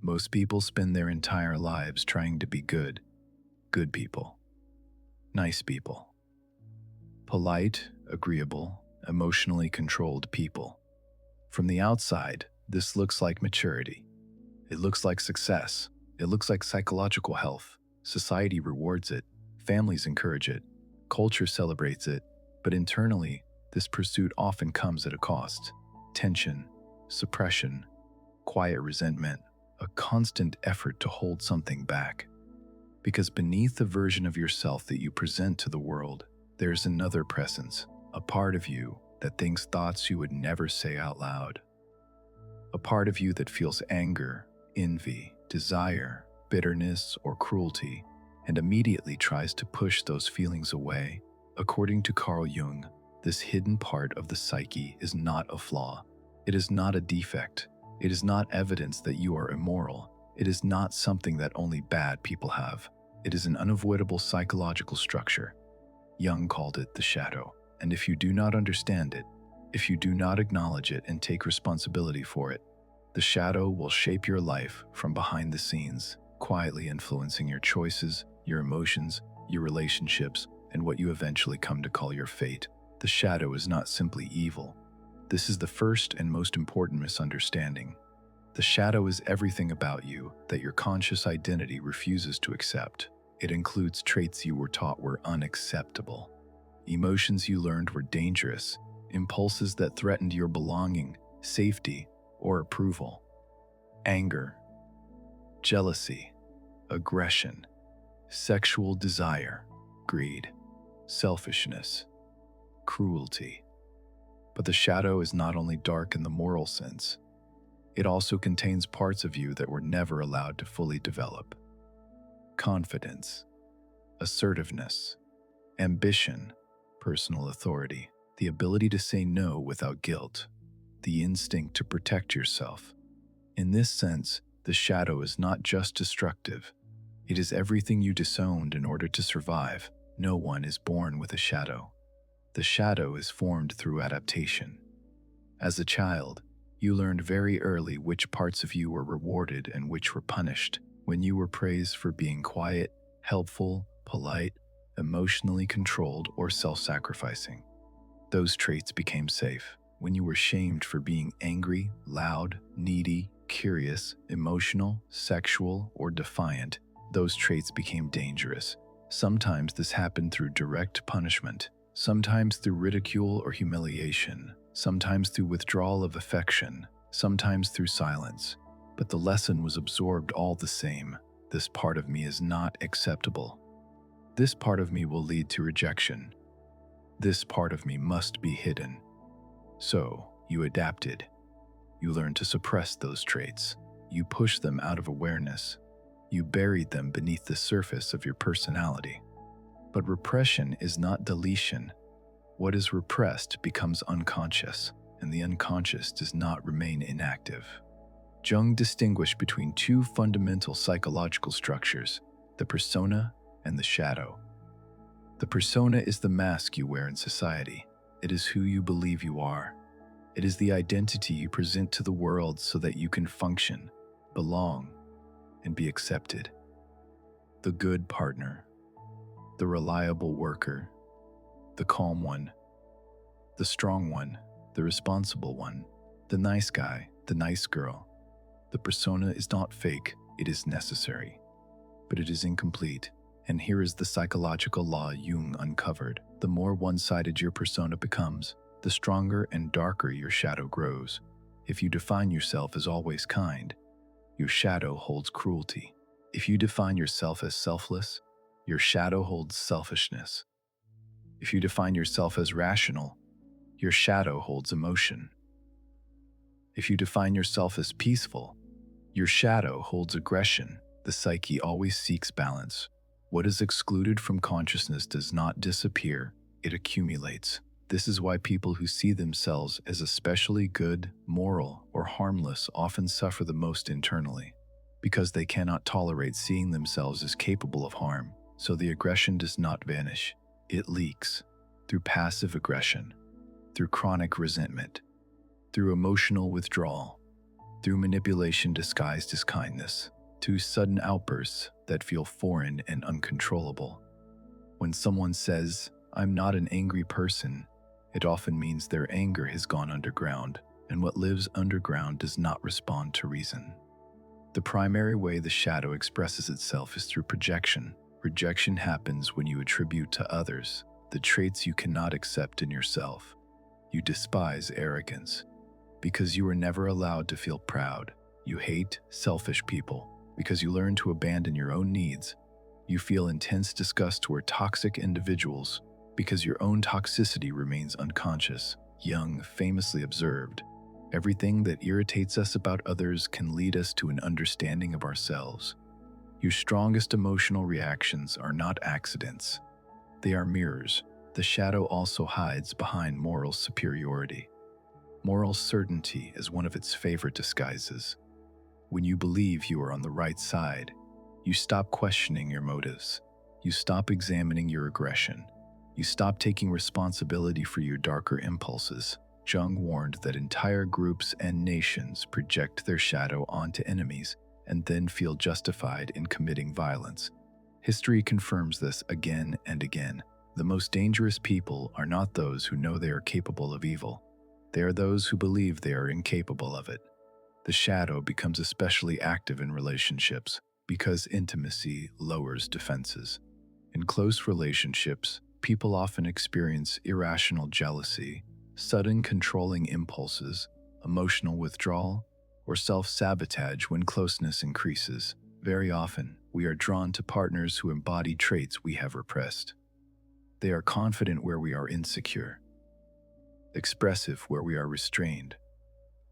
Most people spend their entire lives trying to be good people, nice people, polite, agreeable, emotionally controlled people. From the outside, this looks like maturity. It looks like success. It looks like psychological health. Society rewards it. Families encourage it. Culture celebrates it. But internally, this pursuit often comes at a cost. Tension, suppression, quiet resentment, a constant effort to hold something back. Because beneath the version of yourself that you present to the world, there's another presence, a part of you that thinks thoughts you would never say out loud. A part of you that feels anger, envy, desire, bitterness, or cruelty, and immediately tries to push those feelings away. According to Carl Jung, this hidden part of the psyche is not a flaw. It is not a defect. It is not evidence that you are immoral. It is not something that only bad people have. It is an unavoidable psychological structure. Jung called it the shadow. And if you do not understand it, if you do not acknowledge it and take responsibility for it, the shadow will shape your life from behind the scenes, quietly influencing your choices, your emotions, your relationships, and what you eventually come to call your fate. The shadow is not simply evil. This is the first and most important misunderstanding. The shadow is everything about you that your conscious identity refuses to accept. It includes traits you were taught were unacceptable, emotions you learned were dangerous, impulses that threatened your belonging, safety, or approval. Anger, jealousy, aggression, sexual desire, greed, selfishness, cruelty. But the shadow is not only dark in the moral sense, it also contains parts of you that were never allowed to fully develop. Confidence, assertiveness, ambition, personal authority, the ability to say no without guilt, the instinct to protect yourself. In this sense, the shadow is not just destructive. It is everything you disowned in order to survive. No one is born with a shadow. The shadow is formed through adaptation. As a child, you learned very early which parts of you were rewarded and which were punished. When you were praised for being quiet, helpful, polite, emotionally controlled, or self-sacrificing, those traits became safe. When you were shamed for being angry, loud, needy, curious, emotional, sexual, or defiant, those traits became dangerous. Sometimes this happened through direct punishment, sometimes through ridicule or humiliation, sometimes through withdrawal of affection, sometimes through silence. But the lesson was absorbed all the same. This part of me is not acceptable. This part of me will lead to rejection. This part of me must be hidden. So, you adapted. You learned to suppress those traits. You pushed them out of awareness. You buried them beneath the surface of your personality. But repression is not deletion. What is repressed becomes unconscious, and the unconscious does not remain inactive. Jung distinguished between two fundamental psychological structures, the persona and the shadow. The persona is the mask you wear in society. It is who you believe you are. It is the identity you present to the world so that you can function, belong, and be accepted. The good partner, the reliable worker, the calm one, the strong one, the responsible one, the nice guy, the nice girl. The persona is not fake, it is necessary, but it is incomplete. And here is the psychological law Jung uncovered. The more one-sided your persona becomes, the stronger and darker your shadow grows. If you define yourself as always kind, your shadow holds cruelty. If you define yourself as selfless, your shadow holds selfishness. If you define yourself as rational, your shadow holds emotion. If you define yourself as peaceful, your shadow holds aggression. The psyche always seeks balance. What is excluded from consciousness does not disappear, it accumulates. This is why people who see themselves as especially good, moral, or harmless often suffer the most internally, because they cannot tolerate seeing themselves as capable of harm. So the aggression does not vanish. It leaks through passive aggression, through chronic resentment, through emotional withdrawal. through manipulation disguised as kindness, to sudden outbursts that feel foreign and uncontrollable. When someone says, "I'm not an angry person," it often means their anger has gone underground, and what lives underground does not respond to reason. The primary way the shadow expresses itself is through projection. Rejection happens when you attribute to others the traits you cannot accept in yourself. You despise arrogance because you were never allowed to feel proud. You hate selfish people because you learn to abandon your own needs. You feel intense disgust toward toxic individuals because your own toxicity remains unconscious. Jung famously observed, "Everything that irritates us about others can lead us to an understanding of ourselves." Your strongest emotional reactions are not accidents. They are mirrors. The shadow also hides behind moral superiority. Moral certainty is one of its favorite disguises. When you believe you are on the right side, you stop questioning your motives. You stop examining your aggression. You stop taking responsibility for your darker impulses. Jung warned that entire groups and nations project their shadow onto enemies and then feel justified in committing violence. History confirms this again and again. The most dangerous people are not those who know they are capable of evil. They are those who believe they are incapable of it. The shadow becomes especially active in relationships because intimacy lowers defenses. In close relationships, people often experience irrational jealousy, sudden controlling impulses, emotional withdrawal, or self-sabotage when closeness increases. Very often, we are drawn to partners who embody traits we have repressed. They are confident where we are insecure, expressive where we are restrained,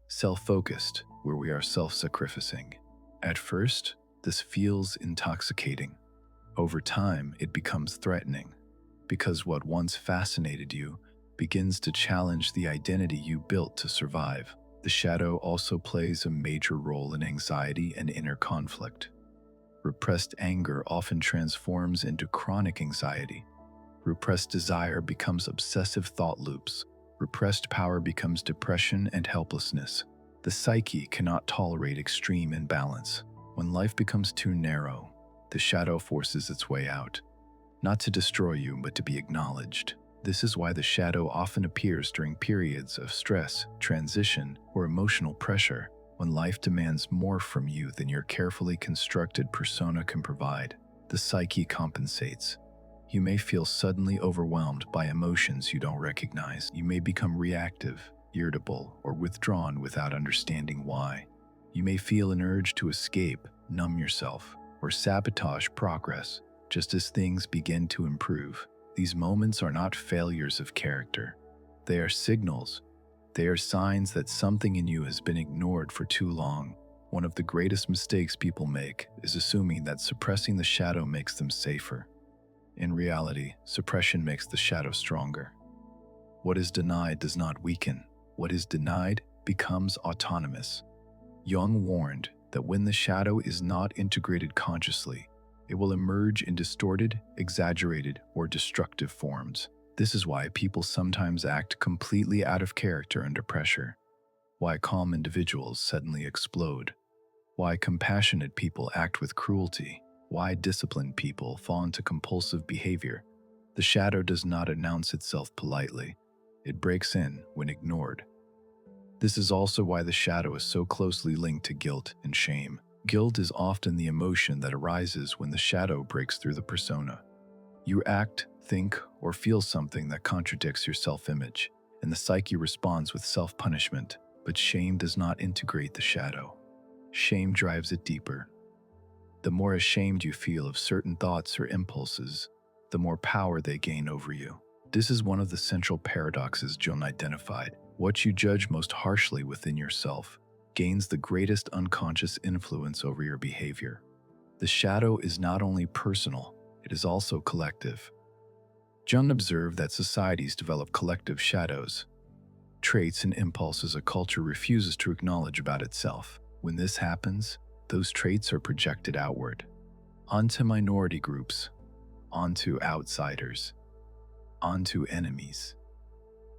self-focused where we are self-sacrificing. At first, this feels intoxicating. Over time, it becomes threatening, because what once fascinated you begins to challenge the identity you built to survive. The shadow also plays a major role in anxiety and inner conflict. Repressed anger often transforms into chronic anxiety. Repressed desire becomes obsessive thought loops. Repressed power becomes depression and helplessness. The psyche cannot tolerate extreme imbalance. When life becomes too narrow, the shadow forces its way out, not to destroy you, but to be acknowledged. This is why the shadow often appears during periods of stress, transition, or emotional pressure, when life demands more from you than your carefully constructed persona can provide. The psyche compensates. You may feel suddenly overwhelmed by emotions you don't recognize. You may become reactive, irritable, or withdrawn without understanding why. You may feel an urge to escape, numb yourself, or sabotage progress just as things begin to improve. These moments are not failures of character. They are signals. They are signs that something in you has been ignored for too long. One of the greatest mistakes people make is assuming that suppressing the shadow makes them safer. In reality, suppression makes the shadow stronger. What is denied does not weaken. What is denied becomes autonomous. Jung warned that when the shadow is not integrated consciously, it will emerge in distorted, exaggerated, or destructive forms. This is why people sometimes act completely out of character under pressure, why calm individuals suddenly explode, why compassionate people act with cruelty, why disciplined people fall into compulsive behavior. The shadow does not announce itself politely. It breaks in when ignored. This is also why the shadow is so closely linked to guilt and shame. Guilt is often the emotion that arises when the shadow breaks through the persona. You act, think, or feel something that contradicts your self-image, and the psyche responds with self-punishment. But shame does not integrate the shadow. Shame drives it deeper. The more ashamed you feel of certain thoughts or impulses, the more power they gain over you. This is one of the central paradoxes Jung identified. What you judge most harshly within yourself gains the greatest unconscious influence over your behavior. The shadow is not only personal, it is also collective. Jung observed that societies develop collective shadows, traits and impulses a culture refuses to acknowledge about itself. When this happens, those traits are projected outward, onto minority groups, onto outsiders, onto enemies.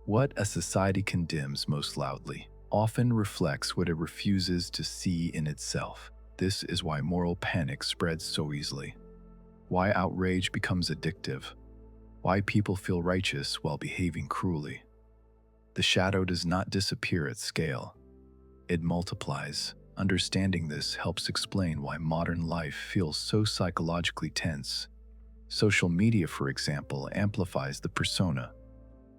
What a society condemns most loudly: often reflects what it refuses to see in itself. This is why moral panic spreads so easily, why outrage becomes addictive, why people feel righteous while behaving cruelly. The shadow does not disappear at scale. It multiplies. Understanding this helps explain why modern life feels so psychologically tense. Social media, for example, amplifies the persona.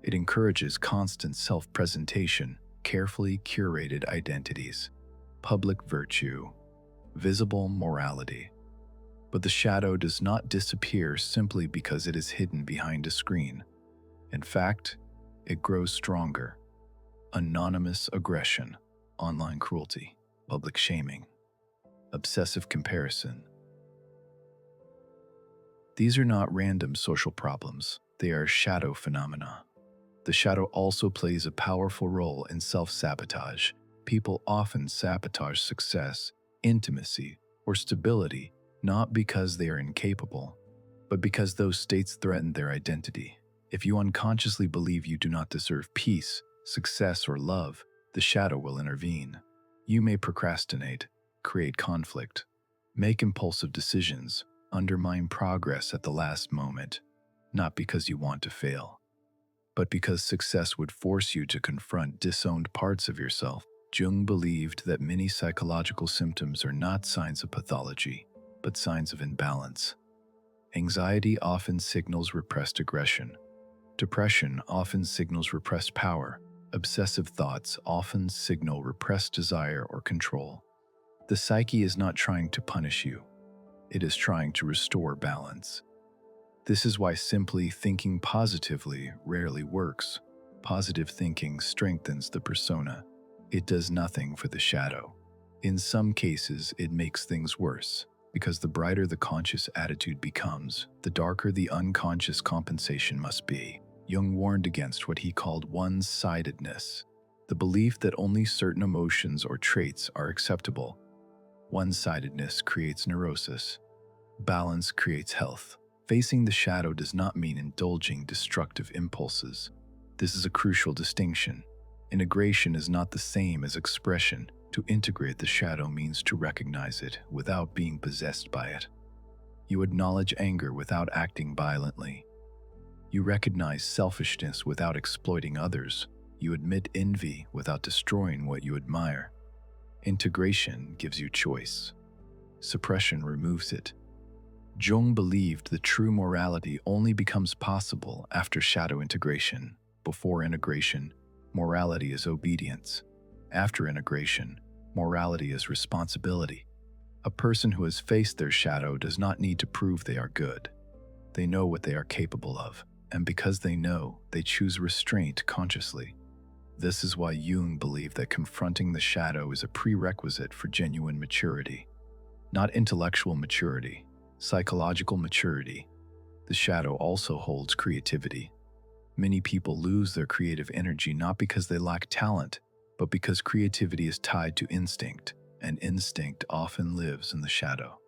It encourages constant self-presentation, carefully curated identities, public virtue, visible morality. But the shadow does not disappear simply because it is hidden behind a screen. In fact, it grows stronger. Anonymous aggression, online cruelty, public shaming, obsessive comparison. These are not random social problems, they are shadow phenomena. The shadow also plays a powerful role in self-sabotage. People often sabotage success, intimacy, or stability, not because they are incapable, but because those states threaten their identity. If you unconsciously believe you do not deserve peace, success, or love, the shadow will intervene. You may procrastinate, create conflict, make impulsive decisions, undermine progress at the last moment, not because you want to fail, but because success would force you to confront disowned parts of yourself. Jung believed that many psychological symptoms are not signs of pathology, but signs of imbalance. Anxiety often signals repressed aggression. Depression often signals repressed power. Obsessive thoughts often signal repressed desire or control. The psyche is not trying to punish you. It is trying to restore balance. This is why simply thinking positively rarely works. Positive thinking strengthens the persona. It does nothing for the shadow. In some cases, it makes things worse, because the brighter the conscious attitude becomes, the darker the unconscious compensation must be. Jung warned against what he called one-sidedness, the belief that only certain emotions or traits are acceptable. One-sidedness creates neurosis. Balance creates health. Facing the shadow does not mean indulging destructive impulses. This is a crucial distinction. Integration is not the same as expression. To integrate the shadow means to recognize it without being possessed by it. You acknowledge anger without acting violently. You recognize selfishness without exploiting others. You admit envy without destroying what you admire. Integration gives you choice. Suppression removes it. Jung believed that true morality only becomes possible after shadow integration. Before integration, morality is obedience. After integration, morality is responsibility. A person who has faced their shadow does not need to prove they are good. They know what they are capable of, and because they know, they choose restraint consciously. This is why Jung believed that confronting the shadow is a prerequisite for genuine maturity. Not intellectual maturity, psychological maturity. The shadow also holds creativity. Many people lose their creative energy not because they lack talent, but because creativity is tied to instinct, and instinct often lives in the shadow.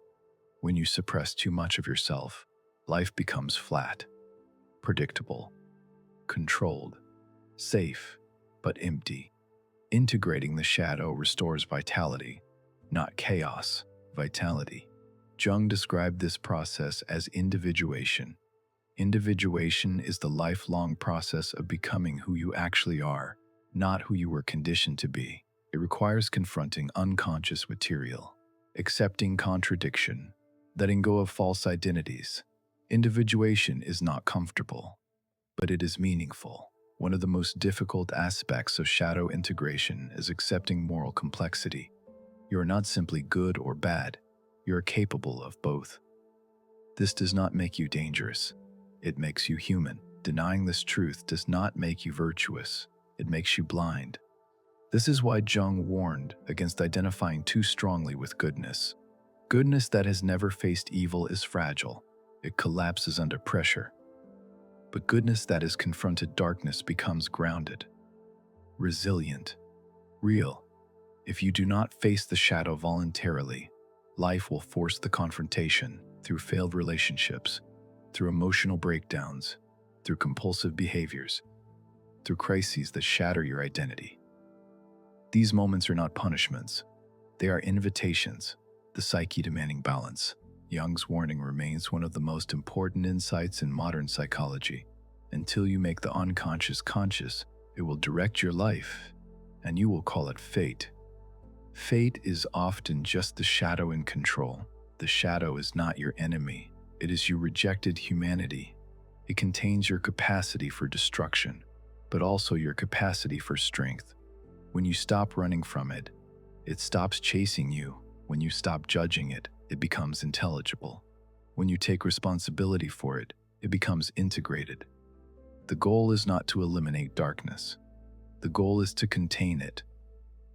When you suppress too much of yourself, life becomes flat, predictable, controlled, safe, but empty. Integrating the shadow restores vitality, not chaos, vitality. Jung described this process as individuation. Individuation is the lifelong process of becoming who you actually are, not who you were conditioned to be. It requires confronting unconscious material, accepting contradiction, letting go of false identities. Individuation is not comfortable, but it is meaningful. One of the most difficult aspects of shadow integration is accepting moral complexity. You are not simply good or bad, you are capable of both. This does not make you dangerous. It makes you human. Denying this truth does not make you virtuous. It makes you blind. This is why Jung warned against identifying too strongly with goodness. Goodness that has never faced evil is fragile. It collapses under pressure. But goodness that has confronted darkness becomes grounded, resilient, real. If you do not face the shadow voluntarily, life will force the confrontation through failed relationships, through emotional breakdowns, through compulsive behaviors, through crises that shatter your identity. These moments are not punishments. They are invitations, the psyche demanding balance. Jung's warning remains one of the most important insights in modern psychology. Until you make the unconscious conscious, it will direct your life, and you will call it fate. Fate is often just the shadow in control. The shadow is not your enemy. It is your rejected humanity. It contains your capacity for destruction, but also your capacity for strength. When you stop running from it, it stops chasing you. When you stop judging it, it becomes intelligible. When you take responsibility for it, it becomes integrated. The goal is not to eliminate darkness. The goal is to contain it,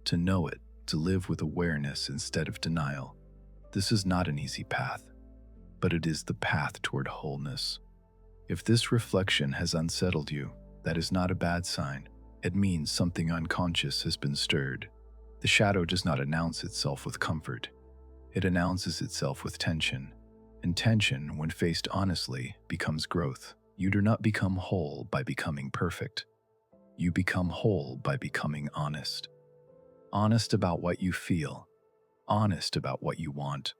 to know it, to live with awareness instead of denial. This is not an easy path, but it is the path toward wholeness. If this reflection has unsettled you, that is not a bad sign. It means something unconscious has been stirred. The shadow does not announce itself with comfort. It announces itself with tension. And tension, when faced honestly, becomes growth. You do not become whole by becoming perfect. You become whole by becoming honest. Honest about what you feel. Honest about what you want.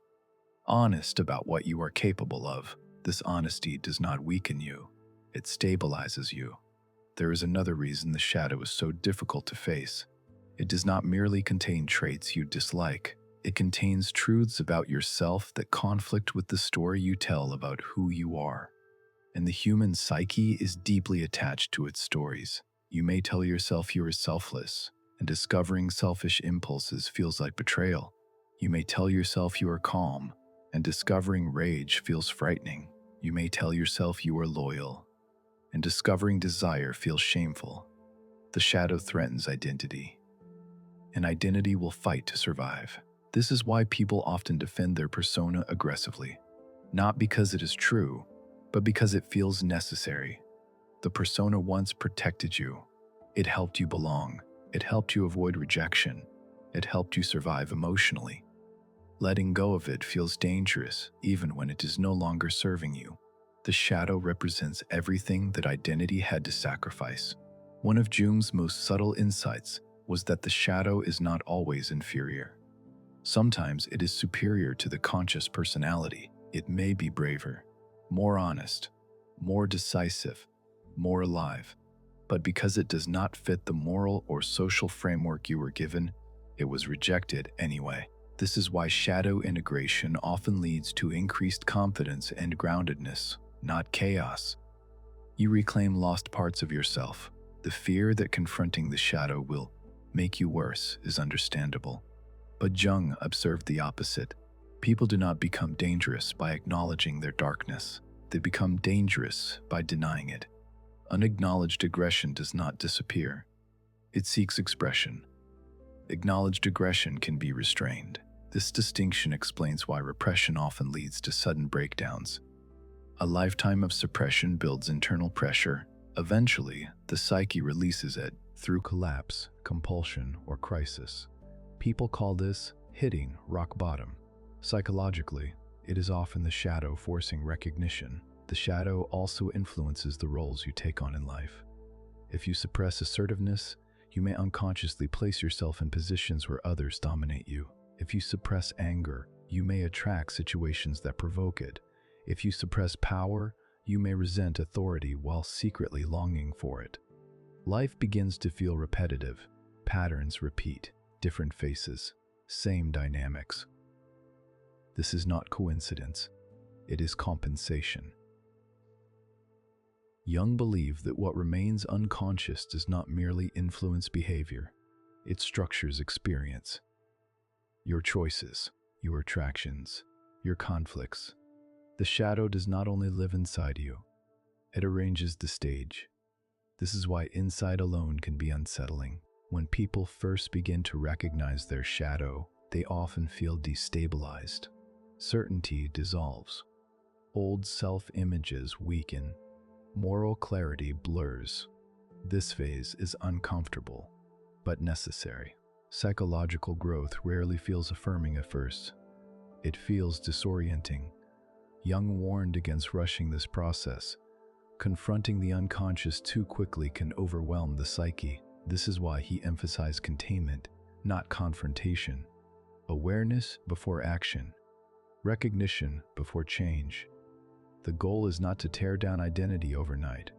Honest about what you are capable of. This honesty does not weaken you. It stabilizes you. There is another reason the shadow is so difficult to face. It does not merely contain traits you dislike. It contains truths about yourself that conflict with the story you tell about who you are. And the human psyche is deeply attached to its stories. You may tell yourself you are selfless, and discovering selfish impulses feels like betrayal. You may tell yourself you are calm, and discovering rage feels frightening. You may tell yourself you are loyal, and discovering desire feels shameful. The shadow threatens identity, and identity will fight to survive. This is why people often defend their persona aggressively, not because it is true, but because it feels necessary. The persona once protected you. It helped you belong. It helped you avoid rejection. It helped you survive emotionally. Letting go of it feels dangerous, even when it is no longer serving you. The shadow represents everything that identity had to sacrifice. One of Jung's most subtle insights was that the shadow is not always inferior. Sometimes it is superior to the conscious personality. It may be braver, more honest, more decisive, more alive. But because it does not fit the moral or social framework you were given, it was rejected anyway. This is why shadow integration often leads to increased confidence and groundedness, not chaos. You reclaim lost parts of yourself. The fear that confronting the shadow will make you worse is understandable. But Jung observed the opposite. People do not become dangerous by acknowledging their darkness. They become dangerous by denying it. Unacknowledged aggression does not disappear. It seeks expression. Acknowledged aggression can be restrained. This distinction explains why repression often leads to sudden breakdowns. A lifetime of suppression builds internal pressure. Eventually, the psyche releases it through collapse, compulsion, or crisis. People call this hitting rock bottom. Psychologically, it is often the shadow forcing recognition. The shadow also influences the roles you take on in life. If you suppress assertiveness, you may unconsciously place yourself in positions where others dominate you. If you suppress anger, you may attract situations that provoke it. If you suppress power, you may resent authority while secretly longing for it. Life begins to feel repetitive. Patterns repeat, different faces, same dynamics. This is not coincidence. It is compensation. Jung believed that what remains unconscious does not merely influence behavior, it structures experience. Your choices, your attractions, your conflicts. The shadow does not only live inside you, it arranges the stage. This is why insight alone can be unsettling. When people first begin to recognize their shadow, they often feel destabilized. Certainty dissolves. Old self-images weaken. Moral clarity blurs. This phase is uncomfortable, but necessary. Psychological growth rarely feels affirming at first. It feels disorienting. Jung warned against rushing this process. Confronting the unconscious too quickly can overwhelm the psyche. This is why he emphasized containment, not confrontation. Awareness before action. Recognition before change. The goal is not to tear down identity overnight.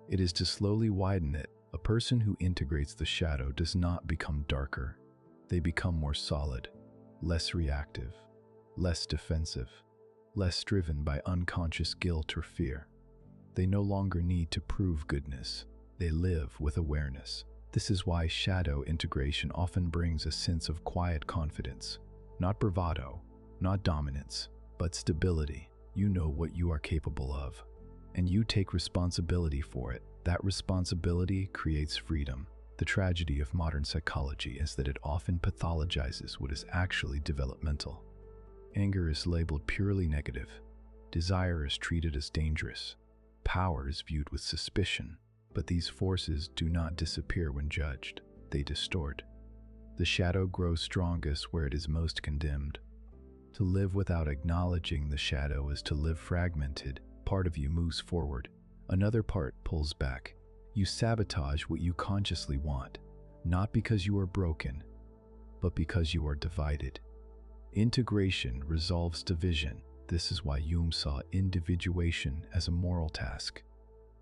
It is to slowly widen it. A person who integrates the shadow does not become darker. They become more solid, less reactive, less defensive, less driven by unconscious guilt or fear. They no longer need to prove goodness. They live with awareness. This is why shadow integration often brings a sense of quiet confidence. Not bravado, not dominance, but stability. You know what you are capable of, and you take responsibility for it. That responsibility creates freedom. The tragedy of modern psychology is that it often pathologizes what is actually developmental. Anger is labeled purely negative. Desire is treated as dangerous. Power is viewed with suspicion. But these forces do not disappear when judged. They distort. The shadow grows strongest where it is most condemned. To live without acknowledging the shadow is to live fragmented. Part of you moves forward. Another part pulls back. You sabotage what you consciously want, not because you are broken, but because you are divided. Integration resolves division. This is why Jung saw individuation as a moral task.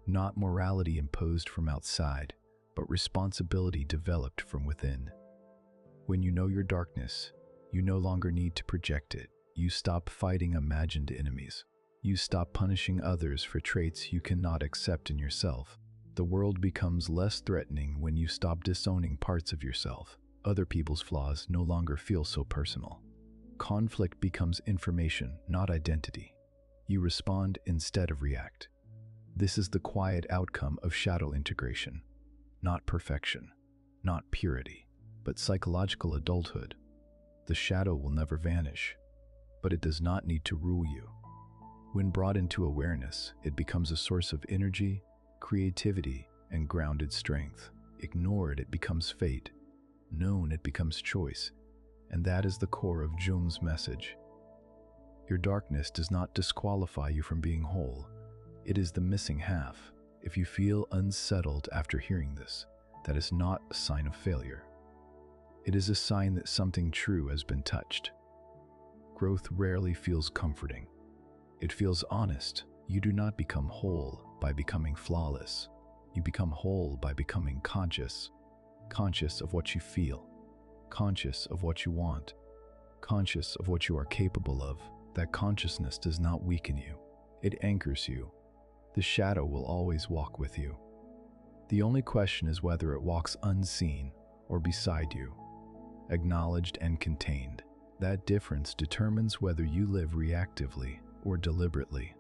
Not morality imposed from outside, but responsibility developed from within. When you know your darkness, you no longer need to project it. You stop fighting imagined enemies. You stop punishing others for traits you cannot accept in yourself. The world becomes less threatening when you stop disowning parts of yourself. Other people's flaws no longer feel so personal. Conflict becomes information, not identity. You respond instead of react. This is the quiet outcome of shadow integration. Not perfection, not purity, but psychological adulthood. The shadow will never vanish, but it does not need to rule you. When brought into awareness, it becomes a source of energy, creativity, and grounded strength. Ignored, it becomes fate. Known, it becomes choice. And that is the core of Jung's message. Your darkness does not disqualify you from being whole. It is the missing half. If you feel unsettled after hearing this, that is not a sign of failure. It is a sign that something true has been touched. Growth rarely feels comforting. It feels honest. You do not become whole by becoming flawless. You become whole by becoming conscious. Conscious of what you feel. Conscious of what you want. Conscious of what you are capable of. That consciousness does not weaken you. It anchors you. The shadow will always walk with you. The only question is whether it walks unseen or beside you, acknowledged and contained. That difference determines whether you live reactively or deliberately.